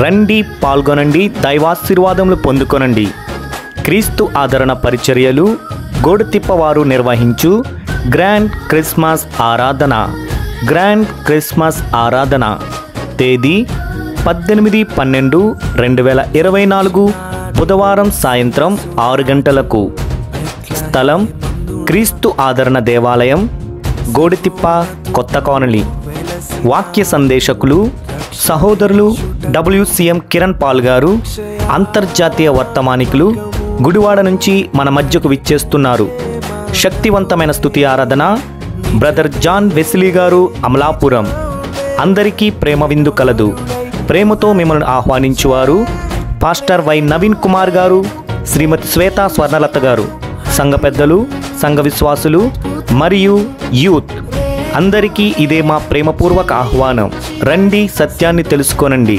రండి, పాల్గొనండి, దైవాశీర్వాదములు పొందుకొనండి. క్రీస్తు ఆదరణ పరిచర్యలు గోడుతిప్పవారు నిర్వహించు గ్రాండ్ క్రిస్మస్ ఆరాధన తేదీ 18/12/2024 బుధవారం సాయంత్రం 6 గంటలకు. స్థలం క్రీస్తు ఆదరణ దేవాలయం, గోడితిప్ప, కొత్త కాలనీ. వాక్య సందేశకులు సహోదరులు WCM కిరణ్ పాల్ గారు, అంతర్జాతీయ వర్తమానికులు, గుడివాడ నుంచి మన మధ్యకు విచ్చేస్తున్నారు. శక్తివంతమైన స్తుతి ఆరాధన బ్రదర్ జాన్ వెస్లీ గారు, అమలాపురం. అందరికీ ప్రేమ విందు కలదు. ప్రేమతో మిమ్మల్ని ఆహ్వానించువారు పాస్టర్ వై నవీన్ కుమార్ గారు, శ్రీమతి శ్వేత స్వర్ణలత గారు, సంఘ పెద్దలు, సంఘ విశ్వాసులు మరియు యూత్ అందరికీ ఇదే మా ప్రేమపూర్వక ఆహ్వానం. రండి, సత్యాన్ని తెలుసుకోనండి.